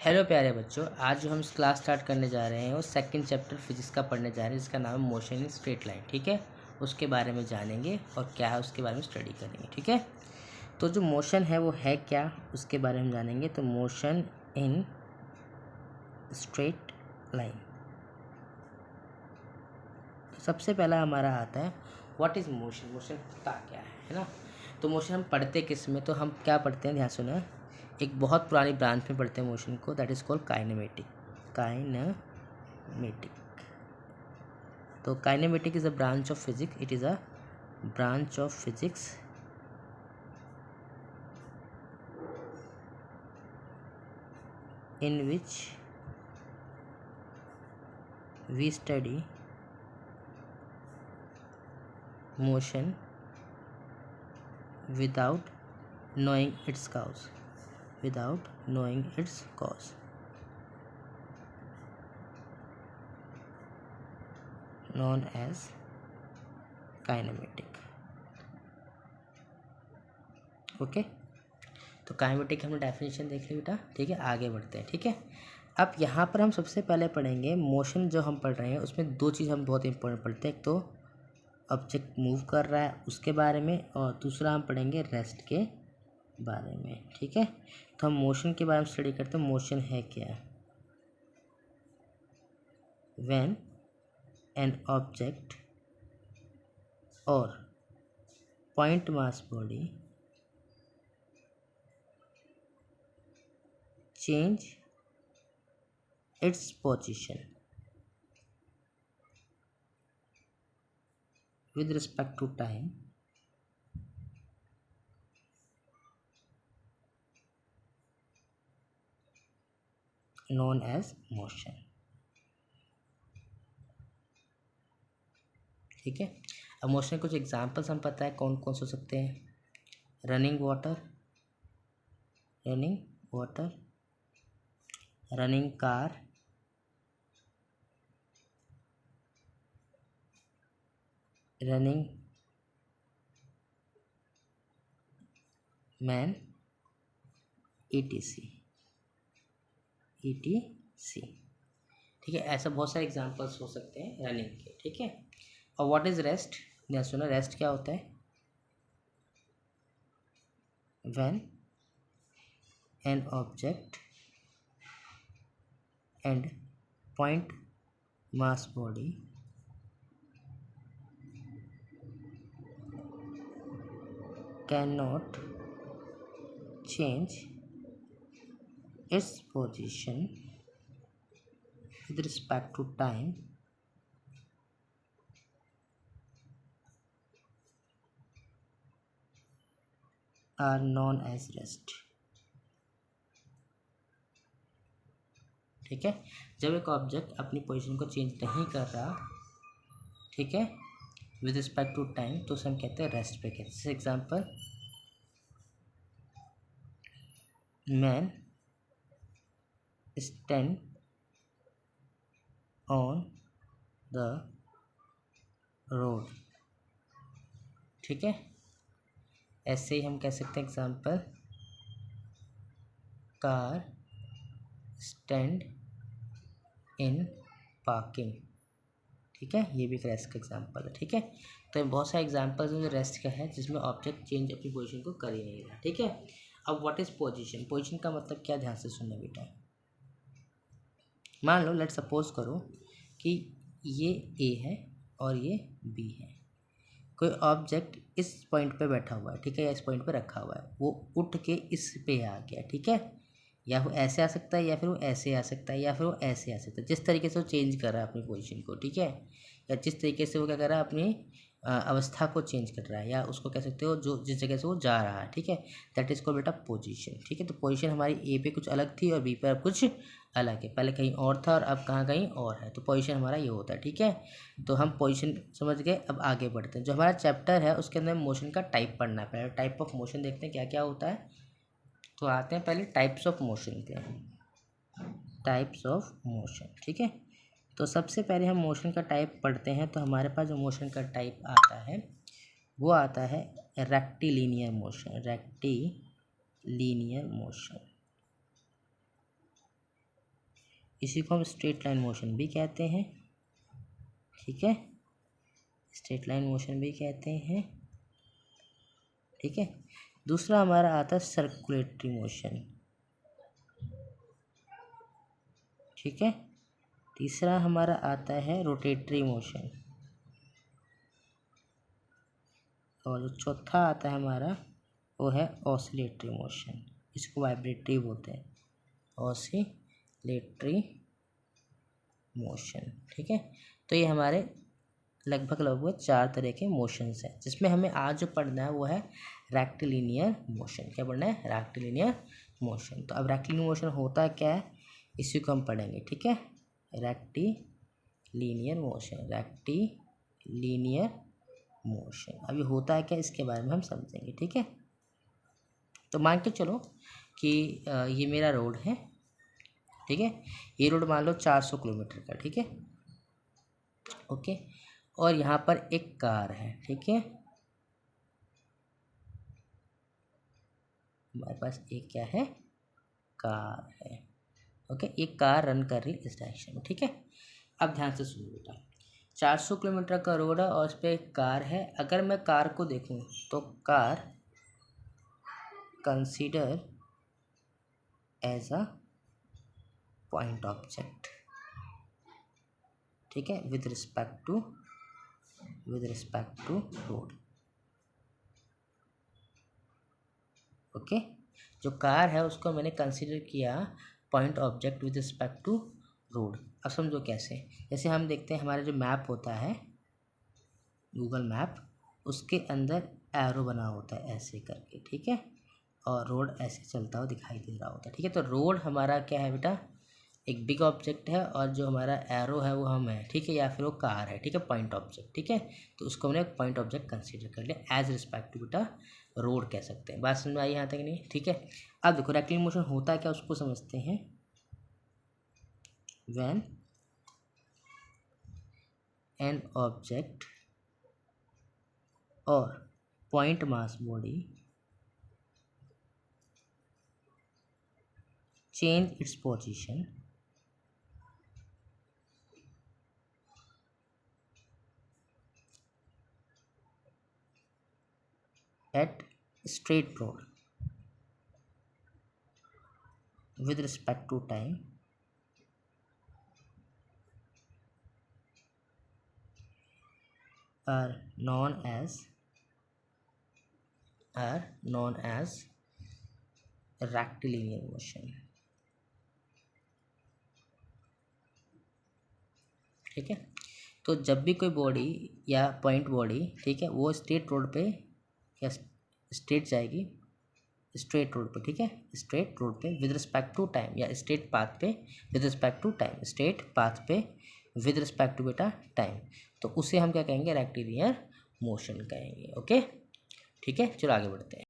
Hello प्यारे बच्चों, आज जो हम क्लास स्टार्ट करने जा रहे हैं वो सेकंड चैप्टर फिजिक्स का पढ़ने जा रहे हैं जिसका नाम है मोशन इन स्ट्रेट लाइन। ठीक है, उसके बारे में जानेंगे और क्या है उसके बारे में स्टडी करेंगे। ठीक है, तो जो मोशन है वो है क्या उसके बारे में जानेंगे। तो मोशन इन स्ट्रेट लाइन, तो सबसे पहला हमारा आता है व्हाट इज़ मोशन। मोशन होता क्या है ना। तो मोशन हम पढ़ते किस में, तो हम क्या पढ़ते हैं, ध्यान सुना, एक बहुत पुरानी ब्रांच में पढ़ते हैं मोशन को, that is called kinematic. Kinematic, तो kinematic is a branch of physics, it is a branch of physics in which we study motion without knowing its cause, without knowing its cause, known as kinematic. Okay, तो kinematic हमने definition देख ली बेटा। ठीक है, आगे बढ़ते हैं। ठीक है, अब यहाँ पर हम सबसे पहले पढ़ेंगे मोशन। जो हम पढ़ रहे हैं उसमें दो चीज़ हम बहुत इंपॉर्टेंट पढ़ते हैं, एक तो ऑब्जेक्ट मूव कर रहा है उसके बारे में, और दूसरा हम पढ़ेंगे रेस्ट के बारे में। ठीक है, तो हम मोशन के बारे में स्टडी करते हैं। मोशन है क्या? व्हेन एन ऑब्जेक्ट और point mass body change its position with respect to time known as motion। ठीक है, अब मोशन कुछ एग्जांपल्स हम पता है कौन कौन से हो सकते हैं। Running water, running water, running car, running man, ETC, ETC। ठीक है, ऐसा बहुत सारे एग्जांपल्स हो सकते हैं रनिंग के। ठीक है, और व्हाट इज रेस्ट, ध्यान सुना, रेस्ट क्या होता है? When an object and point mass body cannot change its position with respect to time are known as rest। ठीक है, जब एक ऑब्जेक्ट अपनी पोजीशन को चेंज नहीं कर रहा, ठीक है, विद रिस्पेक्ट टू टाइम, तो उसे हम कहते हैं रेस्ट पे। कहते हैं example, man stand on the road. ठीक है, ऐसे ही हम कह सकते हैं example, car stand in parking. ठीक है, ये भी एक रेस्ट का एग्जांपल है। ठीक है, तो बहुत सारे एग्जांपल्स हैं जो रेस्ट का है, जिसमें ऑब्जेक्ट चेंज अपनी पोजीशन को कर ही नहीं रहा। ठीक है, अब व्हाट इज पोजीशन। पोजीशन का मतलब क्या, ध्यान से सुनना बेटा। मान लो, लेट सपोज करो कि ये A है और ये B है। कोई ऑब्जेक्ट इस पॉइंट पे बैठा हुआ है, ठीक है, या इस पॉइंट पे रखा हुआ है, वो उठ के इस पे आ गया। ठीक है, या वो ऐसे आ सकता है, या फिर वो ऐसे आ सकता है, या फिर वो ऐसे आ सकता है, जिस तरीके से वो चेंज कर रहा है अपनी पोजीशन को। ठीक है, या जिस तरीके से वो क्या कर रहा है, अपनी अवस्था को चेंज कर रहा है, या उसको कह सकते हो जो जिस जगह से वो जा रहा है। ठीक है, दैट इज कॉल्ड बेटा पोजीशन। ठीक है, तो पोजीशन हमारी ए पे कुछ अलग थी और बी पे अब कुछ अलग है। पहले कहीं और था और अब कहाँ कहीं और है, तो पोजीशन हमारा ये होता है। ठीक है, तो हम पोजीशन समझ गए। अब आगे बढ़ते हैं, जो हमारा चैप्टर है उसके अंदर मोशन का टाइप पढ़ना है। पहले टाइप ऑफ मोशन देखते हैं क्या क्या होता है। तो आते हैं पहले टाइप्स ऑफ मोशन के, टाइप्स ऑफ मोशन। ठीक है, तो सबसे पहले हम मोशन का टाइप पढ़ते हैं। तो हमारे पास जो मोशन का टाइप आता है वो आता है रेक्टिलिनियर मोशन। रेक्टिलिनियर मोशन, इसी को हम स्ट्रेट लाइन मोशन भी कहते हैं, ठीक है, स्ट्रेट लाइन मोशन भी कहते हैं, ठीक है। दूसरा हमारा आता है सर्कुलेटरी मोशन, ठीक है। तीसरा हमारा आता है रोटेटरी मोशन, और जो चौथा आता है हमारा वो है ऑसिलेटरी मोशन, इसको वाइब्रेटरी बोलते हैं, ऑसिलेटरी मोशन, ठीक है। तो ये हमारे लगभग 4 तरह के मोशंस हैं, जिसमें हमें आज जो पढ़ना है वो है रेक्टिलिनियर मोशन। क्या पढ़ना है? Rectilinear motion. तो अब रेक्टिलिनियर मोशन होता क्या है इसी को हम पढ़ेंगे, ठीक है। रेक्टिलिनियर मोशन, रेक्टिलिनियर मोशन अभी होता है क्या इसके बारे में हम समझेंगे, ठीक है। तो मान के चलो कि ये मेरा रोड है, ठीक है। ये रोड मान लो 400 किलोमीटर का, ठीक है, ओके। और यहाँ पर एक कार है, ठीक है, हमारे पास एक क्या है, कार है, ओके। एक कार रन कर रही इस डायरेक्शन में, ठीक है। अब ध्यान से सुनो बेटा, 400 किलोमीटर का रोड है और उस पर एक कार है। अगर मैं कार को देखूं तो car consider as a point object, ठीक है, with respect to road, okay. जो कार है उसको मैंने कंसीडर किया point object with respect to road. अब समझो कैसे, जैसे हम देखते हैं हमारा जो मैप होता है गूगल मैप, उसके अंदर एरो बना होता है ऐसे करके, ठीक है, और रोड ऐसे चलता हुआ दिखाई दे रहा होता है, ठीक है। तो रोड हमारा क्या है बेटा, एक बिग ऑब्जेक्ट है, और जो हमारा एरो है वो हम है, ठीक है, या फिर वो कार है, ठीक है, पॉइंट ऑब्जेक्ट, ठीक है। तो उसको हमने पॉइंट ऑब्जेक्ट कंसीडर कर लिया एज रिस्पेक्ट टू बेटा रोड कह सकते हैं। बात समझ में आई यहाँ तक नहीं, ठीक है। अब देखो रेक्टिलिनियर मोशन होता है क्या उसको समझते हैं। व्हेन एन ऑब्जेक्ट और point mass body change its position at straight road with respect to time are known as rectilinear motion, ठीक है। तो जब भी कोई बॉडी या पॉइंट बॉडी, ठीक है, वो स्ट्रेट रोड पे या स्ट्रेट जाएगी, स्ट्रेट रोड पे, ठीक है, स्ट्रेट रोड पे विद रिस्पेक्ट टू टाइम, या स्ट्रेट पाथ पे with respect to time, straight path पे विद रिस्पेक्ट टू बेटा टाइम, तो उसे हम क्या कहेंगे, रेक्टिलिनियर मोशन कहेंगे, ओके, ठीक है। चलो आगे बढ़ते हैं।